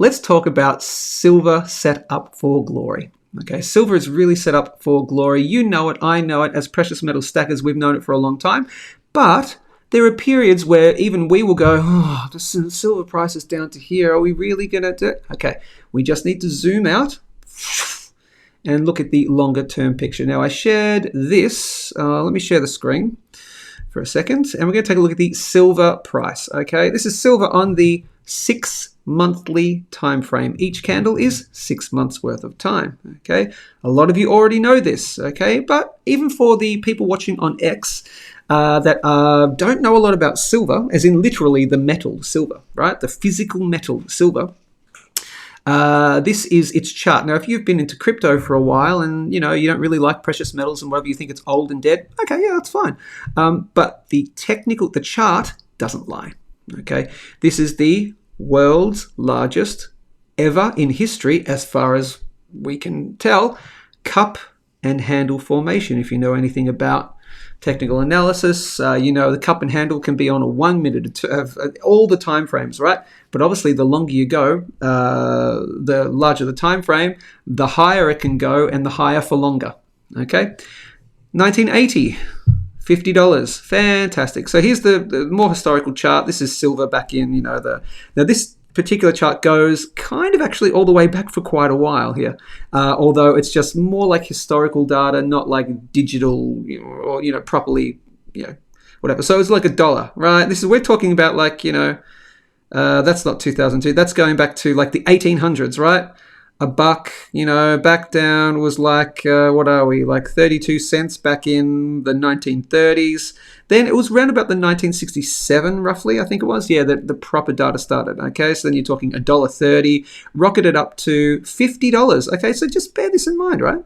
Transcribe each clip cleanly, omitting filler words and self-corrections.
let's talk about silver set up for glory. Okay, silver is really set up for glory. You know it, I know it. As precious metal stackers, we've known it for a long time. But there are periods where even we will go, oh, the silver price is down to here. Are we really going to do it? Okay, we just need to zoom out and look at the longer term picture. Now, I shared this. Let me share the screen for a second. And we're going to take a look at the silver price. Okay, this is silver on the 6 monthly time frame. Each candle is 6 months worth of time. Okay, a lot of you already know this. Okay, but even for the people watching on X that don't know a lot about silver, as in literally the metal silver, right? The physical metal silver. This is its chart. Now, if you've been into crypto for a while and you don't really like precious metals and whatever, you think it's old and dead, okay, yeah, that's fine. But the chart doesn't lie. Okay, this is the world's largest ever in history, as far as we can tell, cup and handle formation. If you know anything about technical analysis, the cup and handle can be on a 1 minute of all the time frames, right? But obviously, the longer you go, the larger the time frame, the higher it can go, and the higher for longer. Okay, 1980. $50. Fantastic. So here's the more historical chart. This is silver back in, now this particular chart goes kind of actually all the way back for quite a while here, although it's just more like historical data, not like digital, or properly, whatever. So it's like $1, right? We're talking about like, that's not 2002. That's going back to like the 1800s, right? $1, back down was like, what are we, like 32 cents back in the 1930s. Then it was around about the 1967, roughly, I think it was. Yeah, the proper data started. Okay, so then you're talking $1.30, rocketed up to $50. Okay, so just bear this in mind, right?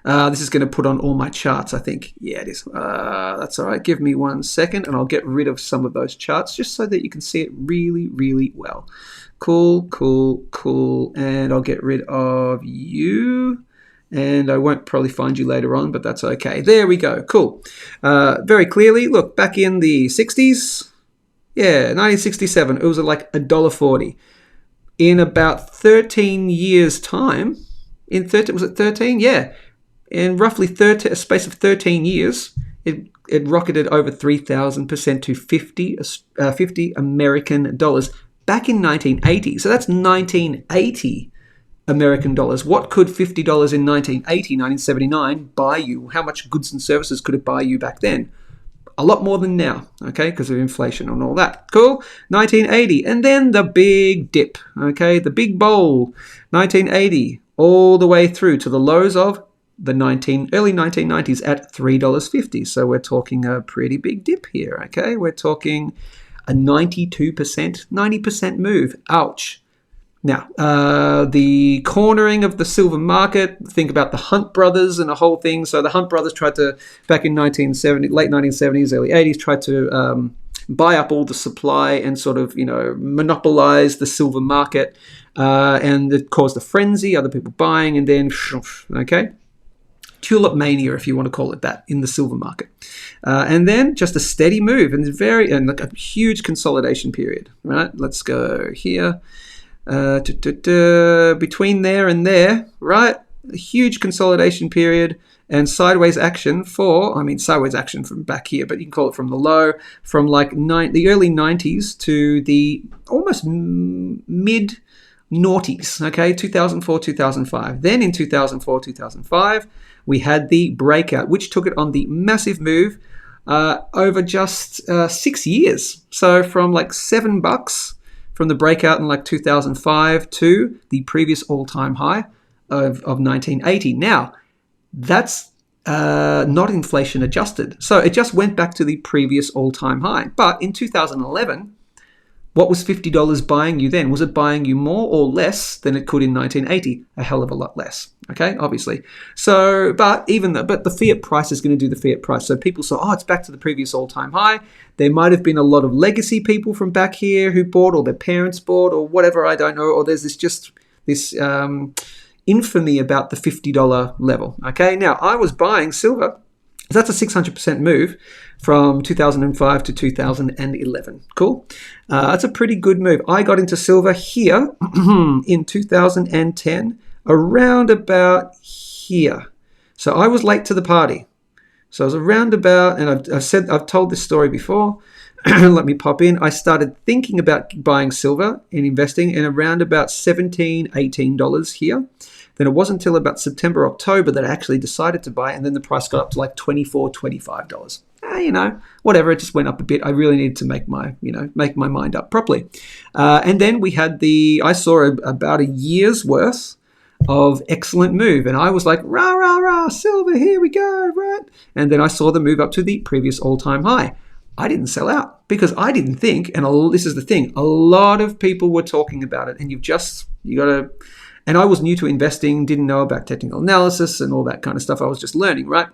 This is going to put on all my charts, I think. Yeah, it is. That's all right. Give me 1 second, and I'll get rid of some of those charts just so that you can see it really, really well. Cool. And I'll get rid of you. And I won't probably find you later on, but that's okay. There we go. Cool. Very clearly, look, back in the 60s, 1967, it was like $1.40. In about 13 years' time, was it 13? Yeah. In roughly a space of 13 years, it rocketed over 3,000% to 50 American dollars back in 1980. So that's 1980 American dollars. What could $50 in 1980, 1979 buy you? How much goods and services could it buy you back then? A lot more than now, okay, because of inflation and all that. Cool. 1980. And then the big dip, okay, the big bowl, 1980, all the way through to the lows of the early 1990s at $3.50. So we're talking a pretty big dip here, okay? We're talking a 90% move. Ouch. Now, the cornering of the silver market, think about the Hunt brothers and the whole thing. So the Hunt brothers tried to, back in late 1970s, early 80s, tried to buy up all the supply and sort of, monopolize the silver market. And it caused a frenzy, other people buying, and then, okay? Tulip mania, if you want to call it that, in the silver market. And then just a steady move and like a huge consolidation period, right? Let's go here. Between there and there, right? A huge consolidation period and sideways action sideways action from back here, but you can call it from the low, from like the early 90s to the almost mid noughties, okay, 2004, 2005. Then in 2004, 2005, we had the breakout, which took it on the massive move over just 6 years. So from like $7 from the breakout in like 2005 to the previous all-time high of 1980. Now, that's not inflation adjusted. So it just went back to the previous all-time high. But in 2011, what was $50 buying you then? Was it buying you more or less than it could in 1980? A hell of a lot less, okay, obviously. So, but the fiat price is going to do the fiat price. So people say, it's back to the previous all-time high. There might have been a lot of legacy people from back here who bought, or their parents bought, or whatever, I don't know. Or there's this infamy about the $50 level, okay? Now, I was buying silver So that's a 600% move from 2005 to 2011. Cool. That's a pretty good move. I got into silver here in 2010, around about here. So I was late to the party. So I was around about, and I've told this story before. Let me pop in. I started thinking about buying silver and investing in around about $17, $18 here. Then it wasn't until about September, October that I actually decided to buy, and then the price got up to like $24, $25. Whatever, it just went up a bit. I really needed to make my mind up properly. And then I saw about a year's worth of excellent move, and I was like, rah, rah, rah, silver, here we go, right? And then I saw the move up to the previous all-time high. I didn't sell out because I didn't think, and this is the thing, a lot of people were talking about it, and you got to. And I was new to investing, didn't know about technical analysis and all that kind of stuff. I was just learning, right?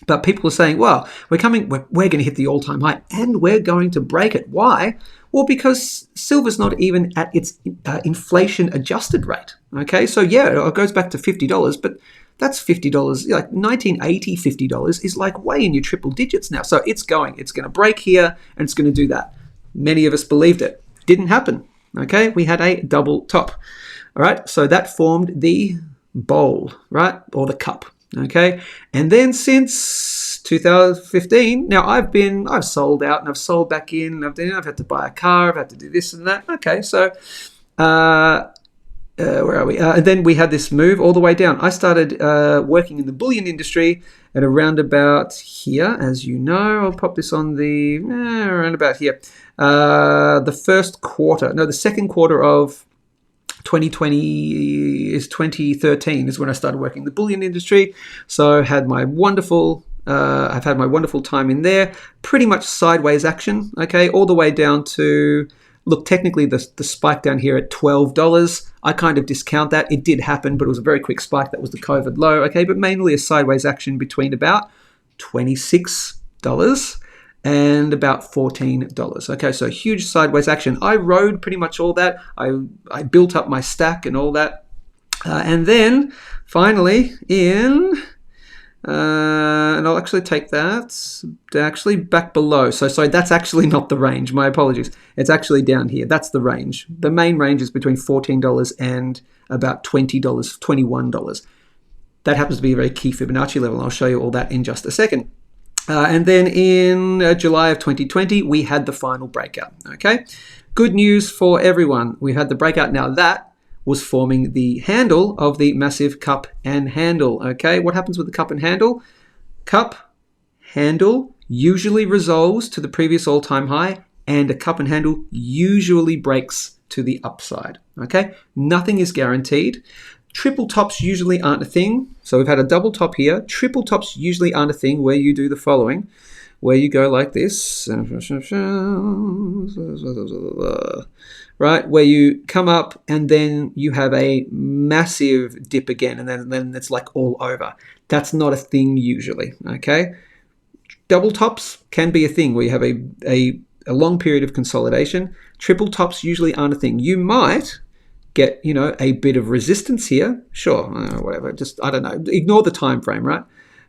But people were saying, well, we're going to hit the all-time high and we're going to break it. Why? Well, because silver's not even at its inflation-adjusted rate, okay? So, yeah, it goes back to $50, but that's $50, like 1980 $50 is like way in your triple digits now. So it's going to break here and it's going to do that. Many of us believed it. Didn't happen, okay? We had a double top. All right, so that formed the bowl, right, or the cup, okay? And then since 2015, now I've sold out and I've sold back in, I've had to buy a car, I've had to do this and that. Okay, so where are we? And then we had this move all the way down. I started working in the bullion industry at around about here, as you know. I'll pop this on around about here. The second quarter of 2013 is when I started working in the bullion industry. So I've had my wonderful time in there. Pretty much sideways action, okay, all the way down to, look, technically the spike down here at $12. I kind of discount that. It did happen, but it was a very quick spike. That was the COVID low, okay, but mainly a sideways action between about $26 and about $14. Okay, so huge sideways action. I rode pretty much all that. I built up my stack and all that. And then finally and I'll actually take that actually back below. So sorry, that's actually not the range. My apologies. It's actually down here. That's the range. The main range is between $14 and about $20, $21. That happens to be a very key Fibonacci level. I'll show you all that in just a second. And then in July of 2020, we had the final breakout, okay? Good news for everyone. We had the breakout. Now that was forming the handle of the massive cup and handle, okay? What happens with the cup and handle? Cup, handle usually resolves to the previous all-time high, and a cup and handle usually breaks to the upside, okay? Nothing is guaranteed. Triple tops usually aren't a thing. So we've had a double top here. Triple tops usually aren't a thing where you do the following, where you go like this, right? Where you come up and then you have a massive dip again, and then it's like all over. That's not a thing usually, okay? Double tops can be a thing where you have a long period of consolidation. Triple tops usually aren't a thing. You might get, a bit of resistance here. Sure, whatever. Just, I don't know. Ignore the time frame, right?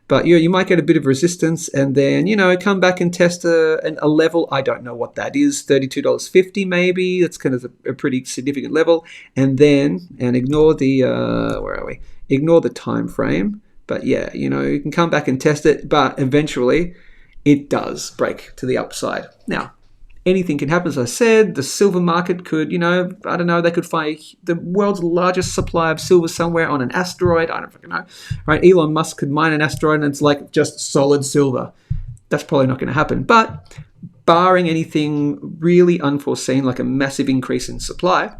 But you might get a bit of resistance and then, come back and test a level. I don't know what that is. $32.50 maybe. That's kind of a pretty significant level. And ignore the, where are we? Ignore the time frame. But yeah, you can come back and test it. But eventually it does break to the upside. Now, anything can happen. As I said, the silver market could, I don't know, they could find the world's largest supply of silver somewhere on an asteroid. I don't fucking know. Right? Elon Musk could mine an asteroid and it's like just solid silver. That's probably not going to happen. But barring anything really unforeseen, like a massive increase in supply,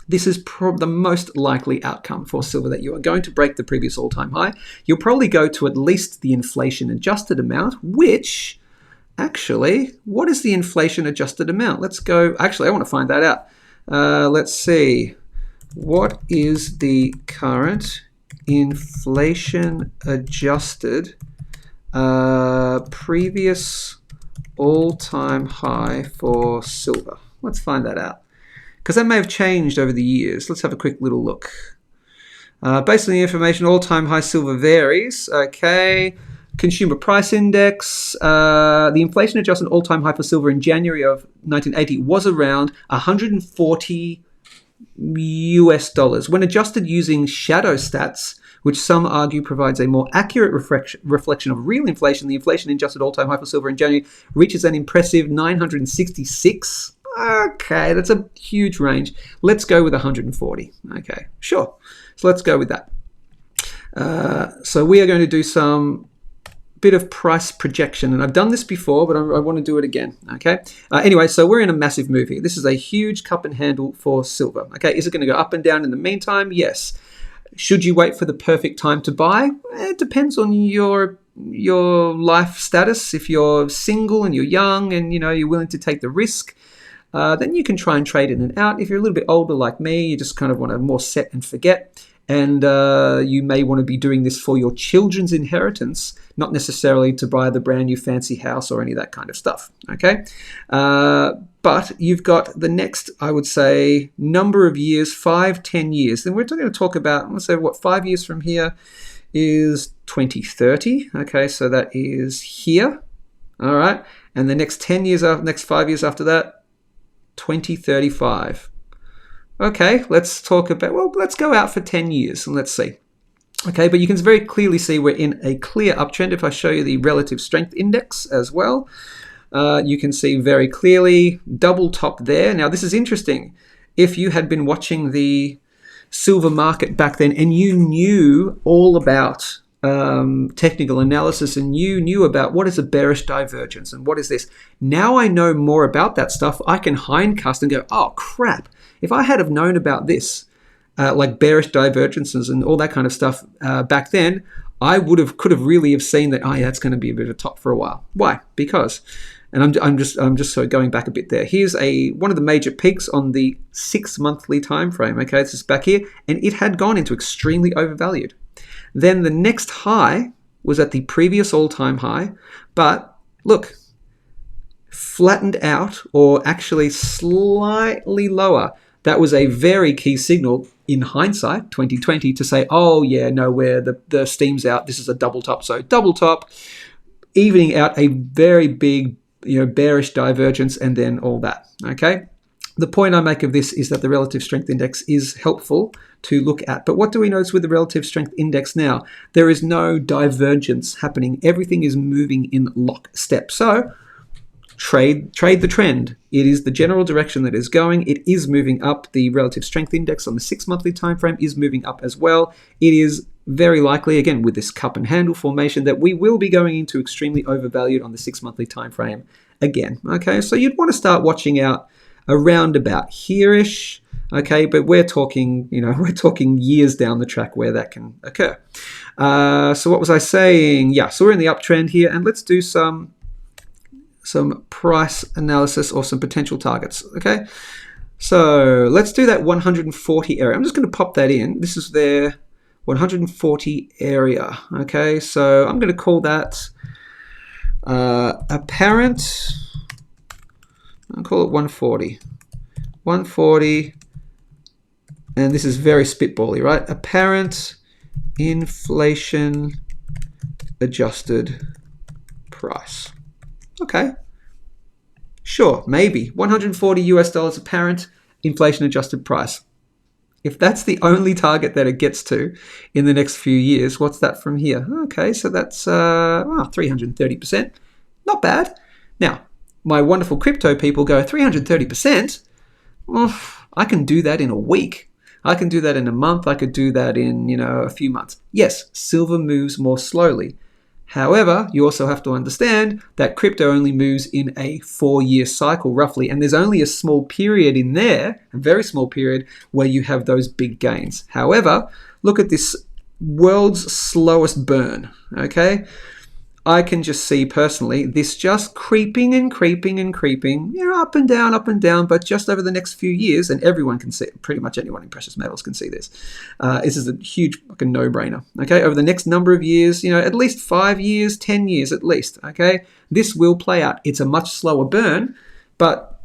this is the most likely outcome for silver, that you are going to break the previous all-time high. You'll probably go to at least the inflation-adjusted amount, which... Actually, what is the inflation-adjusted amount? Let's go. Actually, I want to find that out. Let's see. What is the current inflation-adjusted previous all-time high for silver? Let's find that out, because that may have changed over the years. Let's have a quick little look. Based on the information, all-time high silver varies. Okay. Consumer Price Index, the inflation-adjusted all-time high for silver in January of 1980 was around 140 US dollars. When adjusted using shadow stats, which some argue provides a more accurate reflection of real inflation, the inflation-adjusted all-time high for silver in January reaches an impressive 966. Okay, that's a huge range. Let's go with 140. Okay, sure. So let's go with that. So we are going to do some bit of price projection, and I've done this before, but I want to do it again. Okay. Anyway, so we're in a massive move here. This is a huge cup and handle for silver. Okay, is it going to go up and down in the meantime? Yes. Should you wait for the perfect time to buy? It depends on your life status. If you're single and you're young and you're willing to take the risk, then you can try and trade in and out. If you're a little bit older like me, you just kind of want to more set and forget. And you may want to be doing this for your children's inheritance, not necessarily to buy the brand new fancy house or any of that kind of stuff. Okay, but you've got the next, I would say, number of years, 5-10 years. Then we're going to talk about, let's say, 5 years from here is 2030. Okay, so that is here. All right, and the next 10 years, next 5 years after that, 2035. Okay, let's talk about, let's go out for 10 years and let's see. Okay, but you can very clearly see we're in a clear uptrend. If I show you the relative strength index as well, you can see very clearly double top there. Now, this is interesting. If you had been watching the silver market back then and you knew all about technical analysis and you knew about what is a bearish divergence and what is this, now I know more about that stuff. I can hindcast and go, oh, crap. If I had have known about this, like bearish divergences and all that kind of stuff back then, I could have really have seen that. Oh, yeah, it's going to be a bit of a top for a while. Why? Because, and I'm just sort of going back a bit there. Here's one of the major peaks on the 6 monthly time frame. Okay, this is back here, and it had gone into extremely overvalued. Then the next high was at the previous all-time high, but look, flattened out or actually slightly lower. That was a very key signal in hindsight, 2020, to say, oh yeah, no, where the steam's out, this is a double top. So double top, evening out a very big, bearish divergence and then all that, okay? The point I make of this is that the relative strength index is helpful to look at. But what do we notice with the relative strength index now? There is no divergence happening. Everything is moving in lockstep. So trade the trend. It is the general direction that is going. It is moving up. The relative strength index on the 6 monthly time frame is moving up as well. It is very likely, again, with this cup and handle formation, that we will be going into extremely overvalued on the 6 monthly time frame again. Okay, so you'd want to start watching out around about here-ish. Okay, but we're talking, we're talking years down the track where that can occur. So what was I saying? Yeah, so we're in the uptrend here, and let's do some price analysis or some potential targets. Okay, so let's do that 140 area. I'm just going to pop that in. This is their 140 area. Okay, so I'm going to call that apparent. I'll call it 140. 140, and this is very spitbally, right? Apparent inflation adjusted price. Okay, sure, maybe 140 US dollars apparent inflation adjusted price. If that's the only target that it gets to in the next few years, what's that from here? Okay, so that's 330%. Not bad. Now, my wonderful crypto people go, 330%? Well, I can do that in a week. I can do that in a month. I could do that in, a few months. Yes, silver moves more slowly. However, you also have to understand that crypto only moves in a 4-year cycle roughly, and there's only a small period in there, a very small period, where you have those big gains. However, look at this world's slowest burn, okay? I can just see personally this just creeping and creeping and creeping, up and down, but just over the next few years, and everyone can see it, pretty much anyone in precious metals can see this. This is a huge fucking no-brainer, okay? Over the next number of years, at least 5 years, 10 years at least, okay? This will play out. It's a much slower burn, but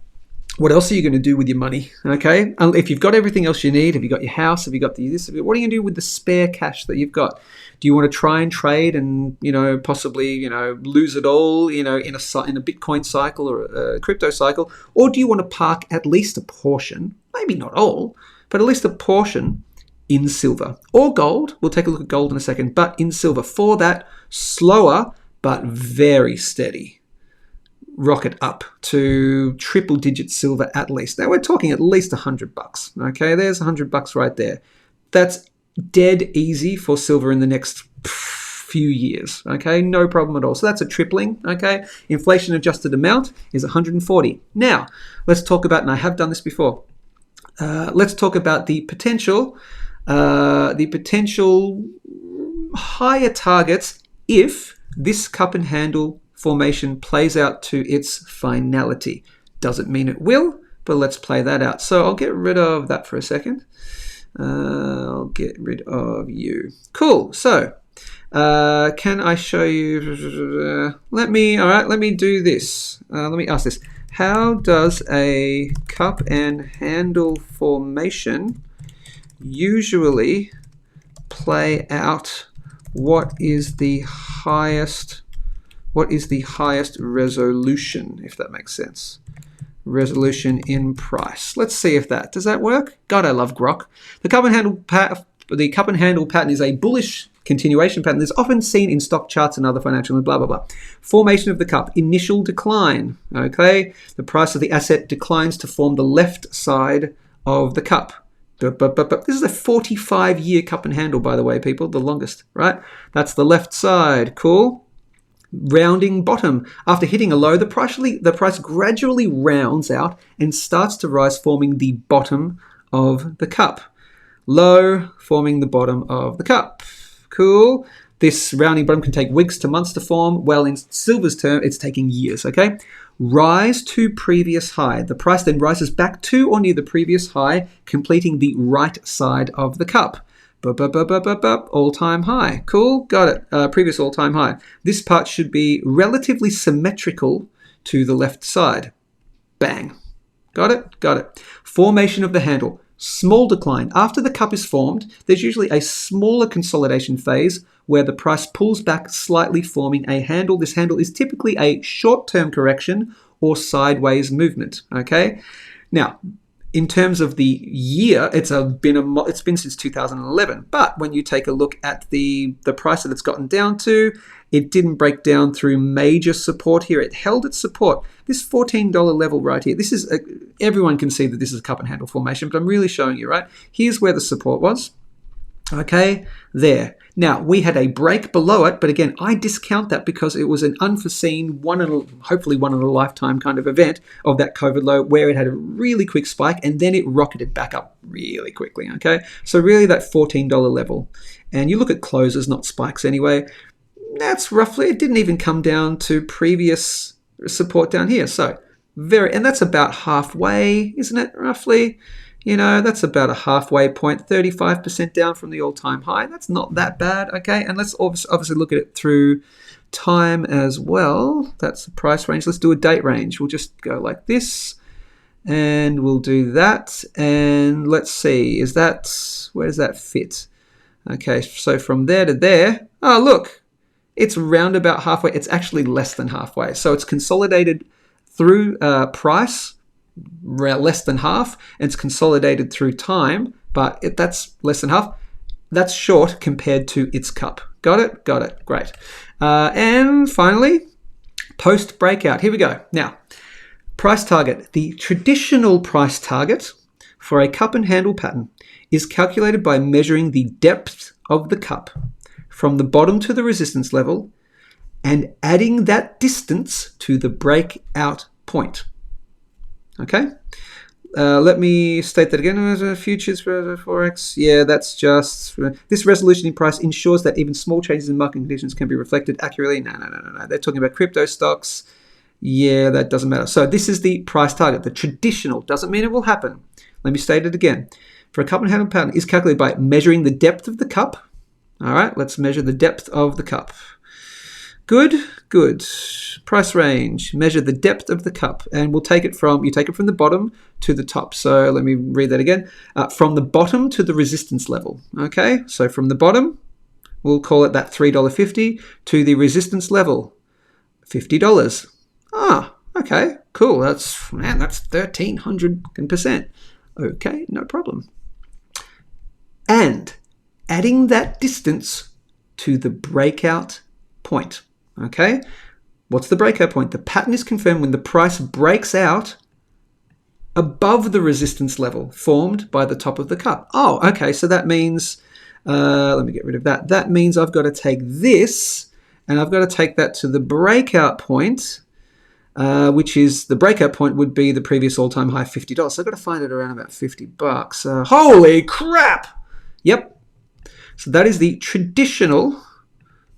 What else are you going to do with your money? Okay, if you've got everything else you need, have you got your house? Have you got this? What are you going to do with the spare cash that you've got? Do you want to try and trade and possibly lose it all in a Bitcoin cycle or a crypto cycle, or do you want to park at least a portion, maybe not all, but at least a portion in silver or gold? We'll take a look at gold in a second, but in silver for that slower but very steady rocket up to triple digit silver at least. Now we're talking at least $100. Okay, there's $100 right there. That's dead easy for silver in the next few years. Okay, no problem at all. So that's a tripling. Okay, inflation adjusted amount is 140. Now let's talk about, and I have done this before. Let's talk about the potential higher targets if this cup and handle formation plays out to its finality. Doesn't mean it will, but let's play that out. So I'll get rid of that for a second. I'll get rid of you. Cool. So can I show you? Let me do this. Let me ask this. How does a cup and handle formation usually play out? What is the highest resolution, if that makes sense? Resolution in price. Let's see if does that work? God, I love grok. The cup and handle pattern is a bullish continuation pattern that's often seen in stock charts and other financial and blah blah blah. Formation of the cup, initial decline. Okay, the price of the asset declines to form the left side of the cup. But this is a 45-year cup and handle, by the way, people, the longest, right? That's the left side. Cool. Rounding bottom. After hitting a low, the price gradually rounds out and starts to rise, forming the bottom of the cup. Low, forming the bottom of the cup. Cool. This rounding bottom can take weeks to months to form. Well, in silver's term, it's taking years, okay? Rise to previous high. The price then rises back to or near the previous high, completing the right side of the cup. All-time high. Cool, got it. Previous all-time high. This part should be relatively symmetrical to the left side. Bang. Got it? Got it. Formation of the handle. Small decline. After the cup is formed, there's usually a smaller consolidation phase where the price pulls back slightly, forming a handle. This handle is typically a short-term correction or sideways movement. Okay. Now, in terms of the year, it's been since 2011. But when you take a look at the price that it's gotten down to, it didn't break down through major support here. It held its support. This $14 level right here. This is everyone can see that this is a cup and handle formation, but I'm really showing you, right? Here's where the support was. Okay, there. Now, we had a break below it, but again, I discount that because it was an unforeseen, hopefully one in a lifetime kind of event of that COVID low where it had a really quick spike and then it rocketed back up really quickly, okay? So really that $14 level. And you look at closes, not spikes anyway, that's roughly, it didn't even come down to previous support down here. So and that's about halfway, isn't it, roughly? That's about a halfway point, 35% down from the all-time high. That's not that bad, okay? And let's obviously look at it through time as well. That's the price range. Let's do a date range. We'll just go like this, and we'll do that. And let's see, where does that fit? Okay, so from there to there, oh, look, it's round about halfway. It's actually less than halfway. So it's consolidated through price, less than half, and it's consolidated through time, but that's less than half. That's short compared to its cup. Got it? Got it. Great. And finally, post breakout. Here we go. Now, price target. The traditional price target for a cup and handle pattern is calculated by measuring the depth of the cup from the bottom to the resistance level and adding that distance to the breakout point. Okay, let me state that again. Futures for Forex. Yeah, that's just... This resolution in price ensures that even small changes in market conditions can be reflected accurately. No. They're talking about crypto stocks. Yeah, that doesn't matter. So this is the price target. The traditional doesn't mean it will happen. Let me state it again. For a cup and handle pattern is calculated by measuring the depth of the cup. All right, let's measure the depth of the cup. Good, good. Price range. Measure the depth of the cup, and you take it from the bottom to the top. So let me read that again. From the bottom to the resistance level. Okay, so from the bottom, we'll call it that $3.50 to the resistance level, $50. Okay, cool. That's 1,300%. Okay, no problem. And adding that distance to the breakout point. Okay, what's the breakout point? The pattern is confirmed when the price breaks out above the resistance level formed by the top of the cup. Oh, okay, so that means, let me get rid of that. That means I've got to take this and I've got to take that to the breakout point, which is, the breakout point would be the previous all-time high, $50. So I've got to find it around about $50. Holy crap! Yep. So that is the traditional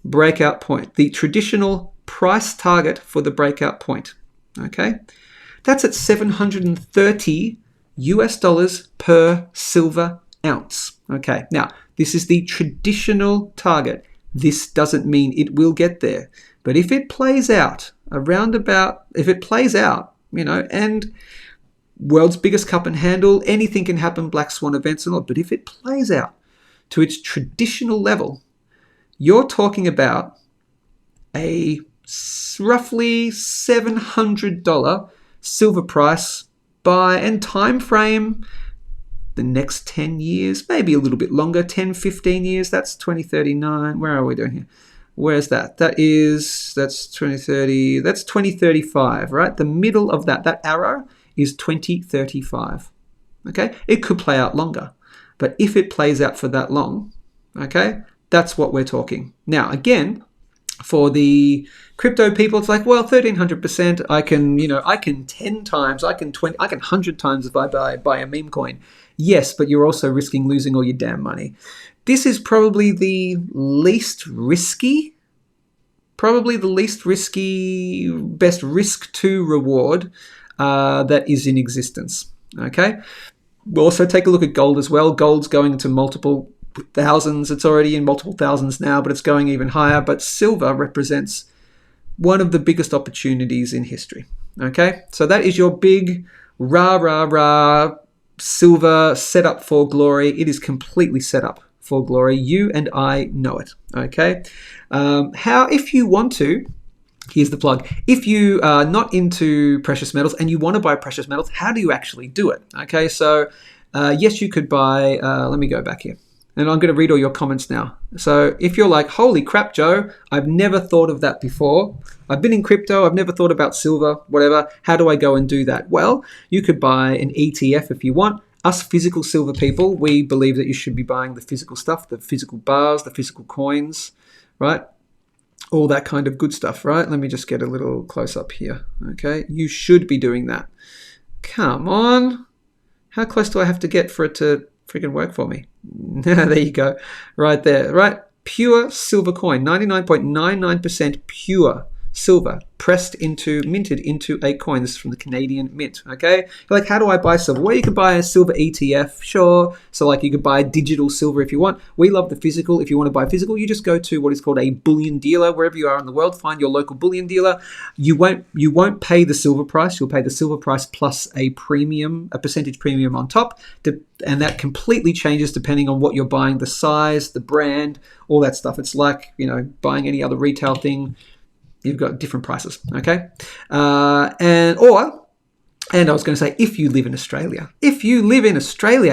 breakout point, the traditional price target for the breakout point. Okay, that's at $730 per silver ounce. Okay, now this is the traditional target. This doesn't mean it will get there, but if it plays out and world's biggest cup and handle, anything can happen, black swan events and all, but if it plays out to its traditional level, you're talking about a roughly $700 silver price and time frame the next 10 years, maybe a little bit longer, 10, 15 years. That's 2039. Where are we doing here? Where's that? That's 2030. That's 2035, right? The middle of that arrow is 2035. Okay? It could play out longer, but if it plays out for that long, okay, that's what we're talking. Now, again, for the crypto people, it's like, well, 1,300%, I can 10 times, I can 100 times if I buy a meme coin. Yes, but you're also risking losing all your damn money. This is probably the least risky, best risk to reward that is in existence. Okay. We'll also take a look at gold as well. Gold's going to multiple thousands. It's already in multiple thousands now, but it's going even higher. But silver represents one of the biggest opportunities in history. Okay, so that is your big rah silver set up for glory. It is completely set up for glory. You and I know it. Okay, if you want to, here's the plug. If you are not into precious metals and you want to buy precious metals, how do you actually do it? Okay, so yes, you could buy, let me go back here. And I'm going to read all your comments now. So if you're like, holy crap, Joe, I've never thought of that before. I've been in crypto. I've never thought about silver, whatever. How do I go and do that? Well, you could buy an ETF if you want. Us physical silver people, we believe that you should be buying the physical stuff, the physical bars, the physical coins, right? All that kind of good stuff, right? Let me just get a little close up here. Okay, you should be doing that. Come on. How close do I have to get for it to freaking work for me? There you go. Right there. Right. Pure silver coin. 99.99% pure silver minted into a coin. This is from the Canadian Mint. Okay. You're like, how do I buy silver? Well, you can buy a silver ETF. Sure. So like you could buy digital silver if you want. We love the physical. If you want to buy physical, you just go to what is called a bullion dealer. Wherever you are in the world, find your local bullion dealer. You won't pay the silver price. You'll pay the silver price plus a percentage premium on top. And that completely changes depending on what you're buying, the size, the brand, all that stuff. It's like, buying any other retail thing. You've got different prices, okay? And I was going to say, if you live in Australia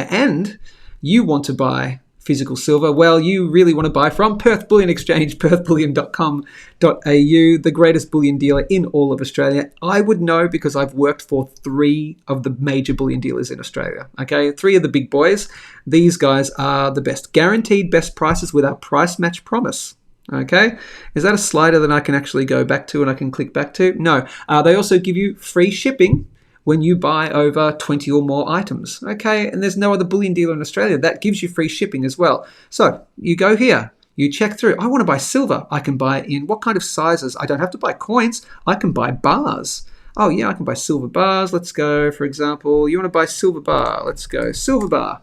and you want to buy physical silver, well, you really want to buy from Perth Bullion Exchange, perthbullion.com.au, the greatest bullion dealer in all of Australia. I would know because I've worked for 3 of the major bullion dealers in Australia, okay? 3 of the big boys. These guys are the best. Guaranteed best prices with our price match promise. Okay, is that a slider that I can actually go back to and I can click back to? No. They also give you free shipping when you buy over 20 or more items. Okay, and there's no other bullion dealer in Australia that gives you free shipping as well. So you go here, you check through. I want to buy silver. I can buy it in what kind of sizes? I don't have to buy coins. I can buy bars. Oh yeah, I can buy silver bars. Let's go, for example, you want to buy silver bar. Let's go silver bar.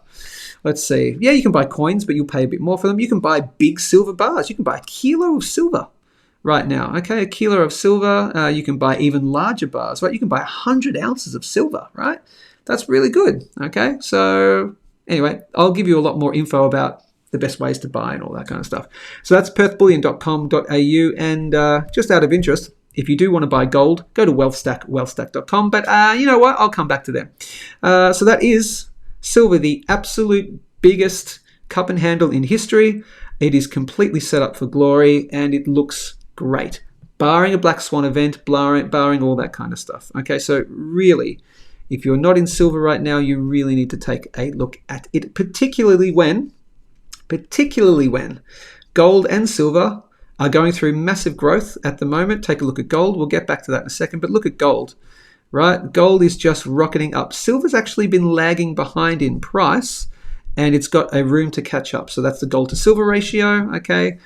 Let's see. Yeah, you can buy coins, but you'll pay a bit more for them. You can buy big silver bars. You can buy a kilo of silver. right now. Okay, a kilo of silver, you can buy even larger bars, right? You can buy 100 ounces of silver, right? That's really good. Okay, so anyway, I'll give you a lot more info about the best ways to buy and all that kind of stuff. So that's perthbullion.com.au. And just out of interest, if you do want to buy gold, go to wealthstack.com. But you know what? I'll come back to them. So that is silver, the absolute biggest cup and handle in history. It is completely set up for glory, and it looks great, barring a black swan event, barring all that kind of stuff. Okay, so really, if you're not in silver right now, you really need to take a look at it, particularly when gold and silver are going through massive growth at the moment. Take a look at gold. We'll get back to that in a second, but look at gold, right? Gold is just rocketing up. Silver's actually been lagging behind in price, and it's got a room to catch up. So that's the gold to silver ratio, okay?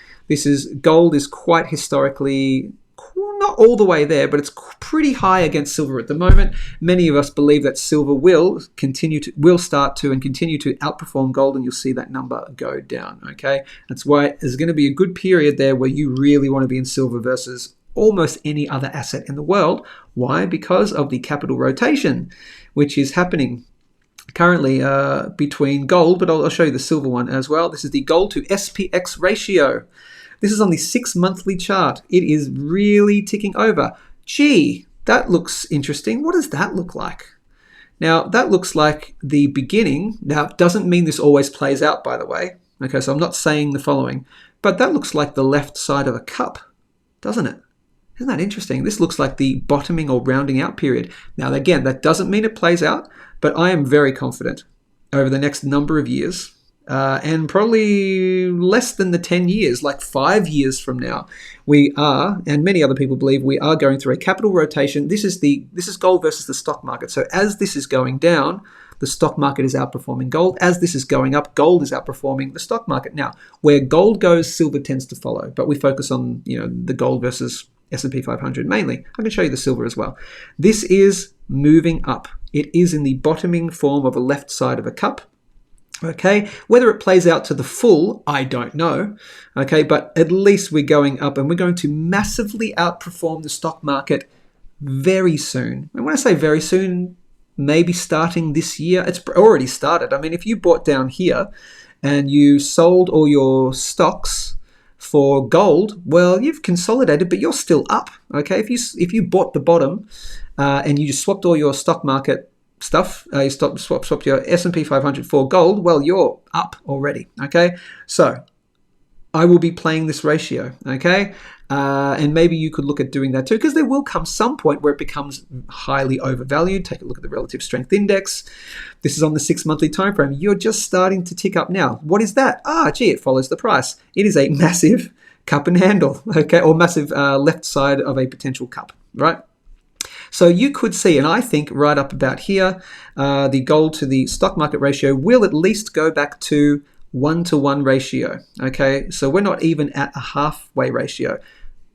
Gold is quite historically, not all the way there, but it's pretty high against silver at the moment. Many of us believe that silver will start to and continue to outperform gold, and you'll see that number go down, okay? That's why there's going to be a good period there where you really want to be in silver versus almost any other asset in the world. Why? Because of the capital rotation, which is happening currently between gold, but I'll show you the silver one as well. This is the gold to SPX ratio. This is on the 6 monthly chart. It is really ticking over. Gee, that looks interesting. What does that look like? Now, that looks like the beginning. Now, it doesn't mean this always plays out, by the way. Okay, so I'm not saying the following, but that looks like the left side of a cup, doesn't it? Isn't that interesting? This looks like the bottoming or rounding out period. Now, again, that doesn't mean it plays out, but I am very confident over the next number of years, and probably less than the 10 years, like 5 years from now, we are, and many other people believe we are going through a capital rotation. This is gold versus the stock market. So as this is going down, the stock market is outperforming gold. As this is going up, gold is outperforming the stock market. Now, where gold goes, silver tends to follow, but we focus on, the gold versus S&P 500 mainly. I can show you the silver as well. This is moving up. It is in the bottoming form of a left side of a cup. Okay, whether it plays out to the full, I don't know. Okay, but at least we're going up, and we're going to massively outperform the stock market very soon. And when I say very soon, maybe starting this year, it's already started. I mean, if you bought down here and you sold all your stocks for gold, well, you've consolidated, but you're still up. Okay, if you bought the bottom and you just swapped all your stock market stuff, you swap your S&P 500 for gold, well, you're up already. Okay, so I will be playing this ratio. Okay, and maybe you could look at doing that too, because there will come some point where it becomes highly overvalued. Take a look at the relative strength index. This is on the 6 monthly time frame. You're just starting to tick up now. What is that? It follows the price. It is a massive cup and handle, okay, or massive left side of a potential cup, right? So you could see, and I think right up about here, the gold to the stock market ratio will at least go back to 1-to-1 ratio. Okay, so we're not even at a halfway ratio.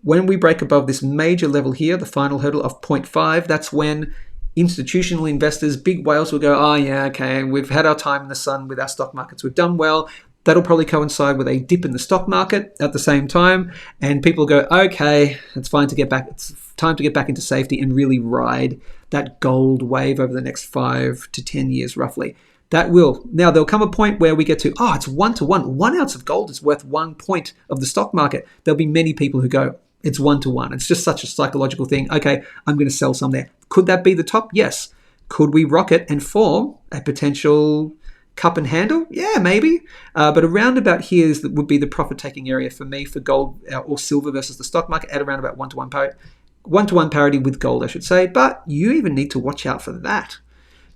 When we break above this major level here, the final hurdle of 0.5, that's when institutional investors, big whales, will go, okay, we've had our time in the sun with our stock markets, we've done well. That'll probably coincide with a dip in the stock market at the same time, and people go, okay, it's time to get back into safety and really ride that gold wave over the next 5 to 10 years roughly. Now there'll come a point where we get to, it's 1-to-1. 1 ounce of gold is worth 1 point of the stock market. There'll be many people who go, it's 1-to-1. It's just such a psychological thing. Okay, I'm going to sell some there. Could that be the top? Yes. Could we rocket and form a potential cup and handle? Yeah, maybe. But around about here would be the profit-taking area for me for gold or silver versus the stock market at around about 1-to-1 parity. 1-to-1 parity with gold, I should say. But you even need to watch out for that.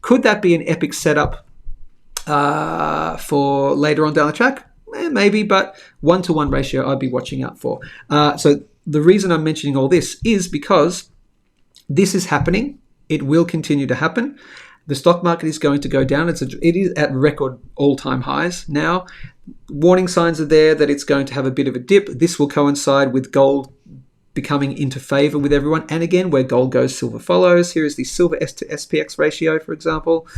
Could that be an epic setup for later on down the track? Maybe, but 1-to-1 ratio I'd be watching out for. So the reason I'm mentioning all this is because this is happening. It will continue to happen. The stock market is going to go down. It is at record all-time highs now. Warning signs are there that it's going to have a bit of a dip. This will coincide with gold becoming into favor with everyone. And again, where gold goes, silver follows. Here is the silver S to SPX ratio, for example.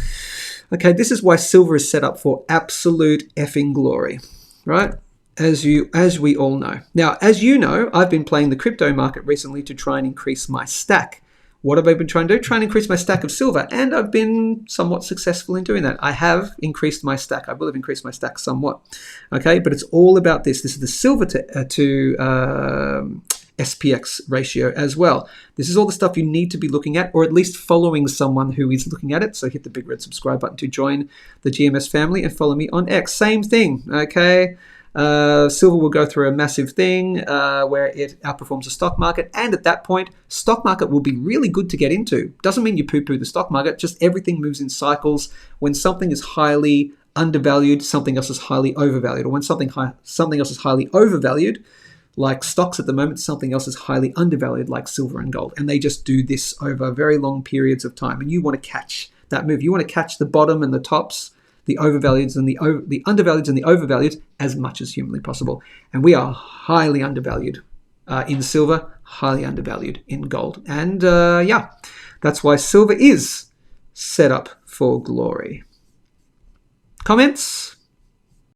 Okay, this is why silver is set up for absolute effing glory, right? as we all know. Now, as you know, I've been playing the crypto market recently to try and increase my stack. What have I been trying to do? Try and increase my stack of silver, and I've been somewhat successful in doing that. I have increased my stack. I will have increased my stack somewhat. Okay, but it's all about this. This is the silver to SPX ratio as well. This is all the stuff you need to be looking at, or at least following someone who is looking at it. So hit the big red subscribe button to join the GMS family and follow me on X. Same thing, okay? Silver will go through a massive thing where it outperforms the stock market, and at that point, stock market will be really good to get into. Doesn't mean you poo-poo the stock market, just everything moves in cycles. When something is highly undervalued, something else is highly overvalued, or when something else is highly overvalued, like stocks at the moment, something else is highly undervalued, like silver and gold, and they just do this over very long periods of time, and you want to catch that move. You want to catch the bottom and the tops, the overvalued and the undervalued and the overvalued as much as humanly possible. And we are highly undervalued in silver, highly undervalued in gold. And that's why silver is set up for glory. Comments?